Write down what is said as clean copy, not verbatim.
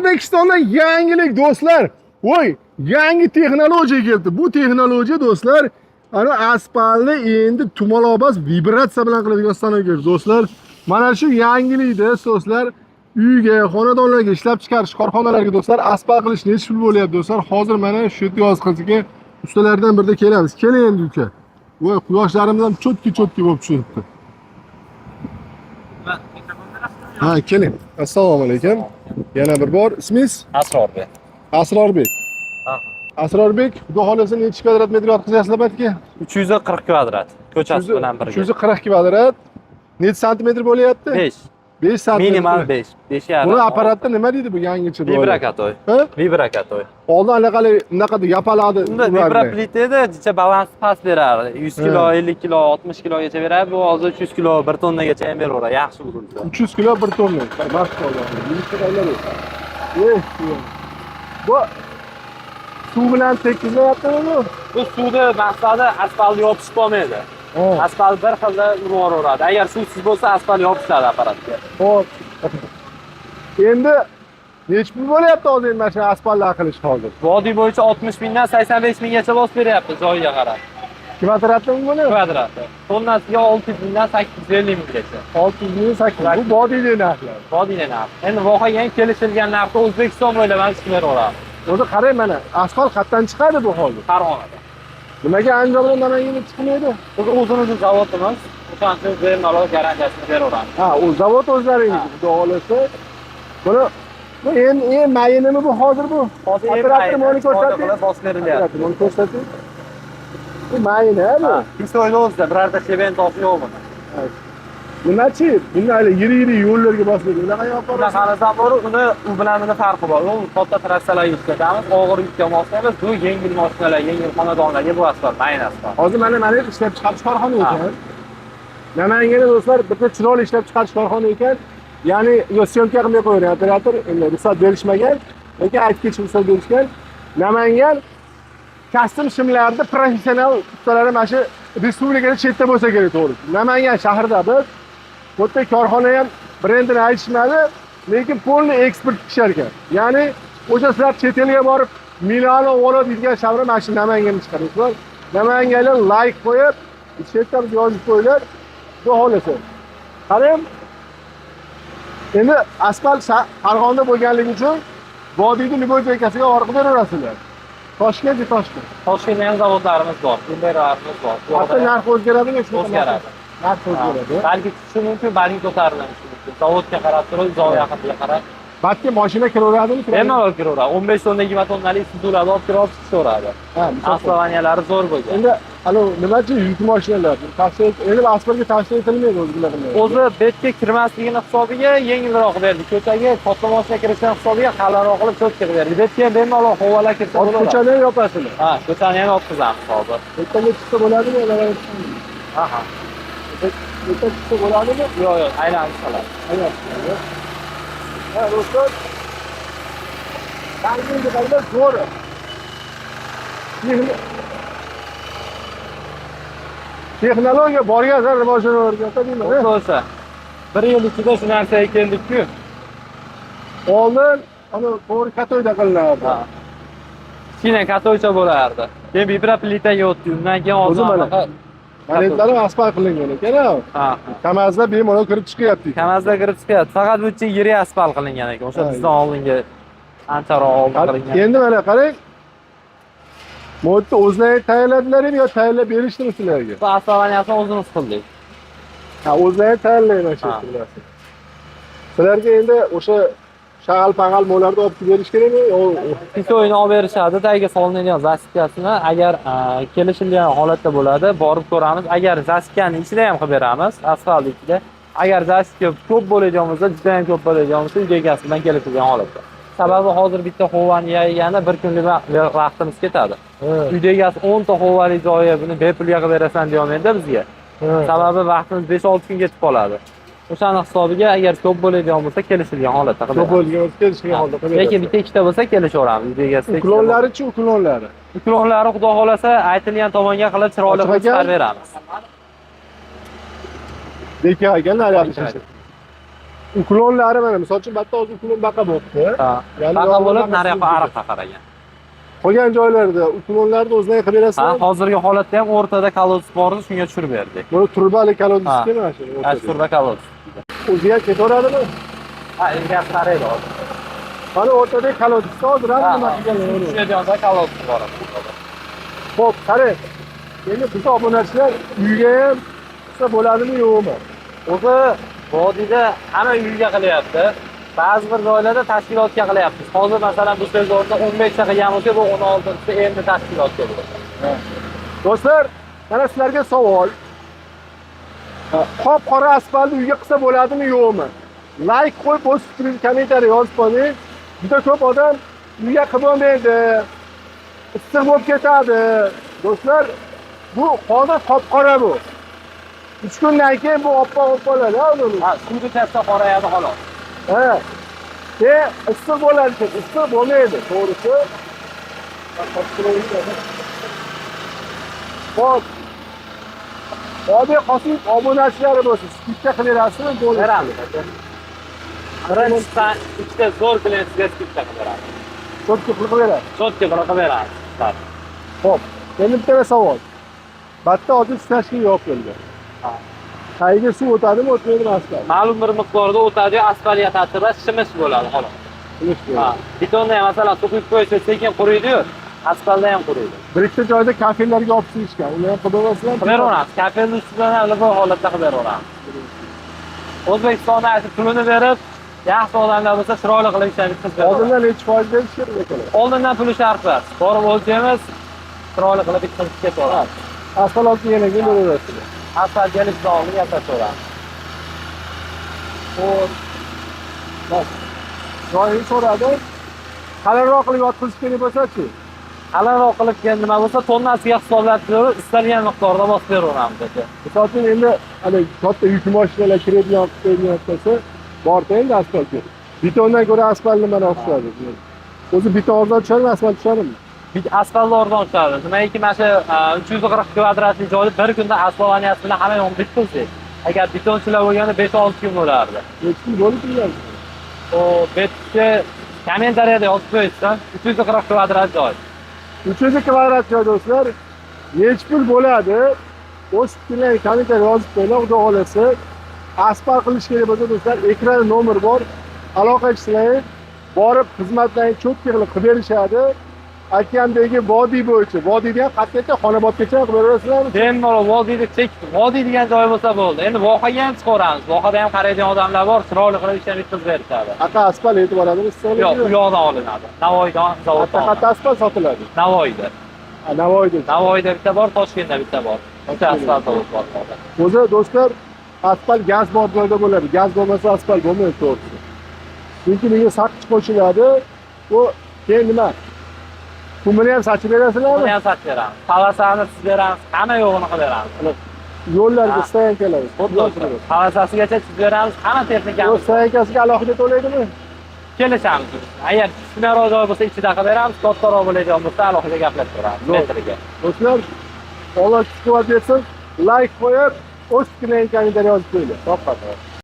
O'zbekistonda yangilik do'stlar. Voy, yangi texnologiya keldi. Bu texnologiya do'stlar, ana asfaltni endi tumalobas vibratsiya bilan qiladigan stanok do'stlar. Mana shu yangilikda do'stlar, uyga, xonadonlarga ishlab chiqarish korxonalarga do'stlar asfalt qilish necha pul bo'lyapti do'stlar? Hozir mana shu yerda yozqizga ustalardan birida kelamiz. Keling endi uka. Voy, quyoshlarimiz ham cho'tki bo'lib tushibdi. Ha, keling. Assalomu alaykum. Yana bir bor. Ismingiz? Asrorbek. Asrorbek. Ha. Asrorbek, xudo xolasa necha kvadrat metr yotqizyapsizlar batga? 340 kvadrat. Ko'chasi bilan birga. 340 kvadrat. Necha santimetr bo'lyapti? 5. 5 santimetr. Minimal 5. 5,5. Buni apparatda nima deydi bu yangicha? Vibrakatoy. Ha? Vibrakatoy. Oldin allaqalay unaqa yapaladi. Unda vibraplita edi, jicha balans past beradi. 100 kilo, 50 kilo, 60 kilogacha beradi. Bu hozir 300 kilo, 1 tonnagacha ham beraveradi. Yaxshi urilsa. 300 kilo 1 tonna. Maşallah. Bu suv bilan tekizyaptimi? Bu suvni maqsadi asfaltni yopish bo'lmaydi. Asfalt bir xilda uraveradi. Agar suvsiz bo'lsa asfalt yopishadi apparatga. Xo'p. Endi necha pul bo'lyapti hozir mana shu asfaltlar qilish hozir? Vodiy bo'yicha 60 mingdan 85 minggacha bos beryapti joyiga qarab. Kvadratmi buni? Kvadrati. Tonnasiga 600 mingdan 850 minggacha. 600 ming 800. Bu vodiyli narxlar. Vodiyli narx. Endi voqegan kelishilgan narxda O'zbekiston bo'ylab ham chiqaveradi. O'zi qarang mana, asfalt qayerdan chiqadi bu hozir? Farg'onada. Nimaga Andijondan Namanganga chiqmaydi? O'zimizni zavodimiz, o'shancha bemalol garantiyasini beraveramiz. Ha, u zavod o'zlaringiz, xudo xolasa. Bu eng mayinimi bu hozir bu? Hozir operator meni ko'rsating. bos berilyapti. Buni ko'rsating. Bu mayini bu. Pisoyni o'zida birorta sebentosi yo'q buni. Nimachi? Bunga yiri yo'llarga bosib, unaqa yo'q. Qarasam bor, u bilan nima farqi bor? U katta trassalarga ishlatamiz, og'ir yukka moslaymiz. Bu yengil mashinalar, yengil xonadonlarga bu asfalt, mayin asfalt. Hozir mana ishlab chiqarish korxona ekan. Namanganda do'stlar, bitta chiroyli ishlab chiqarish korxona ekan. Ya'ni syomka qilmay qo'ygan operator, endi ruxsat berishmagan, lekin aytib ketish ruxsat berishgan. Namangan kastim shimlarida professional ustalari mana shu respublikada chetda bo'lsa kerak, to'g'ri. Namangan shahrida biz bu yerda korxona ham brendini aytishmadi, lekin polni eksport qilishar ekan. Ya'ni o'sha sizlar chet elga borib millionlab oladigan shavra mana shu Namanganda chiqariblar. Namanganlar like qo'yib, chetda biz yozib qo'yinglar. Xudo xolasa. Qarang. Endi asfalt Farg'onada bo'lganligi uchun vodiyni Liboy bekasiga orqa beraverasizlar. Toshkentga Toshkent. Toshkentda ham zavodlarimiz bor, tenderlarimiz bor. Hatto narx o'zgaradimi? O'zgaradi. Narx o'zgaradi. Balki tushishi mumkin, balki ko'tarilishi mumkin. Zavodga qarab turib, zavod yaqiniga qarab. Balki mashina kiraveradimi? Bemalol kiraveradi. 15 tonna, 20 tonnalik sudulani olib kirib chiqaveradi. Asfaltlaniyalari zo'r bo'lgan. Endi nimachi yuk mashinalar endi asfaltga tashkil etilmaydi o'zinglar. O'zi betga kirmasligini hisobiga yengilroq berdi. Ko'chaga katta mashina kirishining hisobiga qalinroq qilib cho'tga berdi. Betga bemalol havolar kirsa bo'ladi. Ko'chani ham yopasizlar. Ha, ko'chani ham yopqizamiz hozir. Ertaga chiqsa bo'ladimi? Aha. Ertaga chiqsa bo'ladimi? Yo'q, aylanib qoladi. Ha, do'stlar. Tangiga qarash zo'r. Texnologiya borgan sari rivojlanavergan deyman. O'zi 1 yil ichida shu narsaga keldik-ku. Oldin ana to'g'ri katoyda qilinardi. Ha. Kichkina katoycha bo'lardi. Keyin vibroplitaga o'tdi. Undan keyin hozir Manetlari asfalt qilingan ekan. Ha. Kamazda bemalol kirib chiqyapti. Kamazda kirib chiqyapti. Faqat bu yerga yirik asfalt qilingan ekan. O'sha bizdan oldingi ancharoq oldin qilingan. Endi mana qarang. Modda o'zlari tayyorladilarmi yo tayyorlab berishdimi sizlarga? Bu asfaltlaniyasini o'zimiz qildik. Ha, o'zlari tayyorlayman shu sizlarga. Sizlarga endi o'sha shag'al-pag'al mo'larni olib berish kerakmi? Pisoyni olib berishadi, tagiga solinadigan zasikasini agar kelishilgan holatda bo'ladi, borib ko'ramiz. Agar zasikani ichida ham qilib beramiz, asfalt ichida. Agar zasika ko'p bo'ladigan bo'lsa, juda ham ko'p bo'ladigan bo'lsa, uyga egasidan kelishilgan holatda. Sababi hozir bitta hovani yayganda 1 kunlik vaqtimiz ketadi. Uyda egasi 10 ta hovali joyi buni bepulga qilib berasan deyolmaydi bizga. Sababi vaqtimiz 5-6 kun ketib qoladi. O'shaning hisobiga agar ko'p bo'ladigan bo'lsa kelishilgan holatda qilib. Ko'p bo'ladigan bo'lsa kelishilgan holatda qilib. Lekin bitta ikkita bo'lsa kelishaveramiz uyda egasiga. Uklonlari-chi, uklonlari. Uklonlari xudo xolasa aytilgan tomonga qilib chiroyli qilib chiqarib beramiz. Lekin ekanlar yaxshi. uklonlari mana misol uchun bitta hozir uklon baqa bo'libdi. Ha. Ya'ni Baqa yog'ni bo'lib, baqasi nariyoqqa bo'lib ariqqa qaragan. Qolgan joylarda uklonlarni o'zlariga qilib Ha, berasizlar. hozirgi holatda ham o'rtada kolodis bor edi, shunga tushirib berdik. Buni turbali kolodis Ha. ekan mana shu. Ashturda kolodis. O'ziga ketaveradimi? Ha, ilgari qaraydi hozir. Mana o'rtadagi kolodisda hozir ham nima qilgan? Shunga kolodis bor. Xo'p, qarang. Endi biz obunachilar uyga ham qilsa bo'ladimi yo'qmi? O'zi vodiyda hamma uyga qilyapti. Ba'zi bir joylarda tashkilotga qilyapmiz. Hozir masalan bu sezonda 15 ta qilgan bo'lsa, bu 16-si endi tashkilotga bo'ladi. Do'stlar, mana sizlarga savol. Qop-qora asfaltni uyga qilsa bo'ladimi yo'qmi? Like qo'yib, o'z fikringizni kommentariy yozib qo'ying. Juda ko'p odam uyga qilib bo'lmaydi. Issiq bo'lib ketadi. Do'stlar, bu hozir qop-qora bu. 3 kundan keyin bu oppoq bo'ladi, Ha, suvni tasta qorayadi xolos. Ha. Issiq bo'ladi, issiq bo'lmaydi, to'g'risi. Xo'p. Hozir qosim obunachilari bo'lsa, skipka qilaverasizmi? Beramiz. Birinchidan ikkita zo'r klientga skipka beramiz. Cho'tki qilib beradi. Cho'tki qilib beramiz. Xo'p, endi bitta savol. Batta hozir stashkiga yopib keldi. Ha. Tagiga suv o'tadimi, o'tmaydimi asfalt? Ma'lum bir miqdorda o'tadi, asfaltga ta'sirda shimish bo'ladi xolos. Ha, betonni ham masalan suv quyib qo'ysa sekin quriydi-yu, asfaltda ham quriydi. Bir ikkita joyda kafellarga olib silishgan. Uni ham qilib berasizlar. Qilib beraveramiz. Kafelni ustidan ham bu holatda qilib beraveramiz. O'zbekistonda aytib pulini berib, yaxshi odamlar bo'lsa chiroyli qilib ishlarni qilib beraveramiz. Oldindan necha foiz berish kerak ekan? Oldindan puli shart emas. Borib o'lchaymiz, chiroyli qilib bitkazib ketaveramiz. Asfalt olib kelgandan keyin beraverasizlar. Asfalt kelishdan oldin yasaveramiz. Bas. Joyini so'radi. Qalinroq qilib yotqizish kerak bo'lsa-chi? Qalinroq qilib nima bo'lsa, tonnasiga hisoblatib, istalgan miqdorda bosib beraveramiz aka. Misol uchun endi hali katta yuk mashinalar kiradigan bo'lsa, borda endi asfaltga. Betondan ko'ra asfalt nimani o'xshaydi? O'zi beton arzon tushadimi, asfalt tushadimi? Asfalt o'rdan tushadi. Nimaiki mana shu 340 kvadratli joyda bir kunda asfaltlaniyasi bilan hamma yo'q bitkazdik. Agar betonchilar bo'lganda 5-6 kun bo'lardi. Necha kun bo'lib turadi? O betga kommentariyada yozib qo'yishdan 340 kvadrat joy. 300 kvadrat joy do'stlar. Necha pul bo'ladi? O'z fikrlaringizni kommentariyga yozib qo'yinglar, xudo xolasa. Asfalt qilish kerak bo'lsa do'stlar, ekranda nomer bor. Aloqa qilsanglar, borib xizmatlarni cho'tki qilib berishadi. Aytgandagi vodiy bo'yicha, vodiyda ham qat'iy Xonobodgacha qilib berasizlarmi? Bemalol vodiyda chek, vodiy degan joy bo'lsa bo'ldi. Endi vohaga ham chiqaramiz. Vohada ham qaraydigan odamlar bor, chiroyli qilib ishlarni bitkazib berishadi. Aka asfalt yetib boradimi issiqlik? Yo'q, u yoqdan olinadi. Navoiydan zavoddan. Qatta asfalt sotiladi. Navoiyda. Navoiyda. Navoiyda bitta bor, Toshkentda bitta bor. Bitta asfalt bor. O'zi do'stlar, asfalt gaz bor joyda bo'ladi. Gaz bo'lmasa asfalt bo'lmaydi to'g'risi. Chunki bunga saqich qo'shiladi. U keyin nima? Kumini ham sachib berasizlarmi? Buni ham sachib beramiz. Palasani siz beramiz, hamma yo'g'ini qilib beramiz. Yo'llarga stayankalar. Palasasigacha siz beramiz, hamma texnikamiz. O'z stayankasiga alohida to'laydimi? Kelishamiz. Agar kichkinaroq joy bo'lsa ichida qilib beramiz, kattaroq bo'ladigan bo'lsa alohida gaplashib beramiz metriga. Do'stlar, Alloh quvvat bersin. Like qo'yib, o'z fikringizni kommentariyga yozib qo'yinglar. Faqat.